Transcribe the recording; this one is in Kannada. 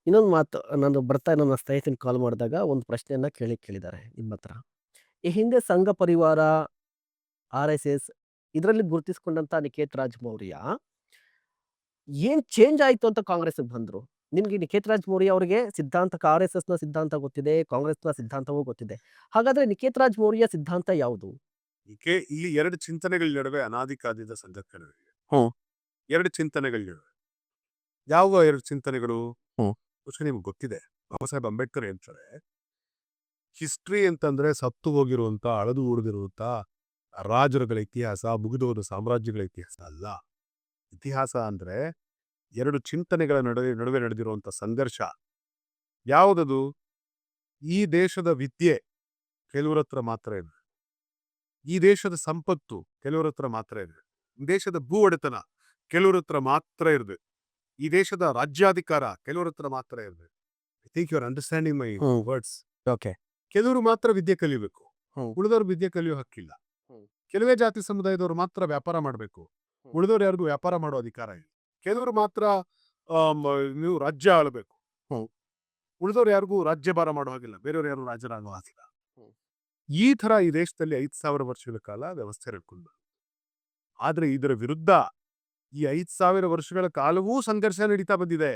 ಇನ್ನೊಂದು ಮಾತು ನಾನು ಬರ್ತಾ ನನ್ನ ಸ್ನೇಹಿತನಿಗೆ ಕಾಲ್ ಮಾಡಿದಾಗ ಒಂದು ಪ್ರಶ್ನೆಯನ್ನ ಕೇಳಿದ್ದಾರೆ ನಿಮ್ಮ ಹತ್ರ. ಈ ಹಿಂದೆ ಸಂಘ ಪರಿವಾರ, ಆರ್‌ಎಸ್‌ಎಸ್ ಇದರಲ್ಲಿ ಗುರುತಿಸಿಕೊಂಡಂತ ನಿಖೇತ್ ರಾಜ್ ಮೌರ್ಯ ಏನ್ ಚೇಂಜ್ ಆಯ್ತು ಅಂತ ಕಾಂಗ್ರೆಸ್‌ಗೆ ಬಂದ್ರು? ನಿಮ್ಗೆ ನಿಖೇತ್ ರಾಜ್ ಮೌರ್ಯ ಅವರಿಗೆ ಆರ್‌ಎಸ್‌ಎಸ್‌ನ ಸಿದ್ಧಾಂತ ಗೊತ್ತಿದೆ, ಕಾಂಗ್ರೆಸ್‌ನ ಸಿದ್ಧಾಂತವೂ ಗೊತ್ತಿದೆ. ಹಾಗಾದ್ರೆ ನಿಖೇತ್ ರಾಜ್ ಮೌರ್ಯ ಸಿದ್ಧಾಂತ ಯಾವುದು? ಇಲ್ಲಿ 2 ಚಿಂತನೆಗಳ ನಡುವೆ ಅನಾದಿ ಕಾಲದಿಂದ ಸಂಘರ್ಷಗಳಿವೆ. ಹ್ಮ್. 2 ಚಿಂತನೆಗಳಿವೆ. ಯಾವ 2 ಚಿಂತನೆಗಳು? ಹ್ಮ್. ಬಹುಶಃ ನಿಮ್ಗೆ ಗೊತ್ತಿದೆ. ಬಾಬಾ ಸಾಹೇಬ್ ಅಂಬೇಡ್ಕರ್ ಹೇಳ್ತಾರೆ, ಹಿಸ್ಟ್ರಿ ಅಂತಂದ್ರೆ ಸತ್ತು ಹೋಗಿರುವಂತ, ಅಳೆದು ಉಳಿದಿರುವಂತ ರಾಜರುಗಳ ಇತಿಹಾಸ, ಮುಗಿದೋದ ಸಾಮ್ರಾಜ್ಯಗಳ ಇತಿಹಾಸ ಅಲ್ಲ. ಇತಿಹಾಸ ಅಂದ್ರೆ 2 ಚಿಂತನೆಗಳ ನಡುವೆ ನಡುವೆ ನಡೆದಿರುವಂತ ಸಂಘರ್ಷ. ಯಾವುದದು? ಈ ದೇಶದ ವಿದ್ಯೆ ಕೆಲವ್ರ ಹತ್ರ ಮಾತ್ರ ಇದೆ. ಈ ದೇಶದ ಸಂಪತ್ತು ಕೆಲವ್ರ ಹತ್ರ ಮಾತ್ರ ಇದೆ. ಈ ದೇಶದ ಭೂ ಒಡೆತನ ಕೆಲವ್ರ ಹತ್ರ ಮಾತ್ರ ಇರಬೇಕು. ಈ ದೇಶದ ರಾಜ್ಯಾಧಿಕಾರ ಕೆಲವ್ರ ಹತ್ರ ಮಾತ್ರ ಇರಬೇಕು. I think you are understanding my hmm. Words. Okay. ಕೆಲವರು ಮಾತ್ರ ವಿದ್ಯೆ ಕಲಿಬೇಕು, ಹ್ಮ್. ಉಳಿದವರು ವಿದ್ಯೆ ಕಲಿಯೋ ಹಕ್ಕಿಲ್ಲ. ಹ್ಮ್. ಕೆಲವೇ ಜಾತಿ ಸಮುದಾಯದವರು ಮಾತ್ರ ವ್ಯಾಪಾರ ಮಾಡಬೇಕು, ಹ್ಮ್. ಉಳಿದವರು ಯಾರಿಗೂ ವ್ಯಾಪಾರ ಮಾಡೋ ಅಧಿಕಾರ ಇಲ್ಲ. ಕೆಲವರು ಮಾತ್ರ ನೀವು ರಾಜ್ಯ ಆಳಬೇಕು, ಹ್ಮ್. ಉಳಿದವರು ಯಾರಿಗೂ ರಾಜ್ಯಭಾರ ಮಾಡೋ ಹಾಗಿಲ್ಲ, ಬೇರೆಯವರು ಯಾರು ರಾಜರಾಗೋ ಹಾಗಿಲ್ಲ. ಹ್ಮ್. ಈ ತರ ಈ ದೇಶದಲ್ಲಿ 5,000 ವರ್ಷಗಳ ಕಾಲ ವ್ಯವಸ್ಥೆ ನಡ್ಕೊಂಡು, ಆದ್ರೆ ಇದರ ವಿರುದ್ಧ ಈ 5,000 ವರ್ಷಗಳ ಕಾಲವೂ ಸಂಘರ್ಷ ನಡೀತಾ ಬಂದಿದೆ.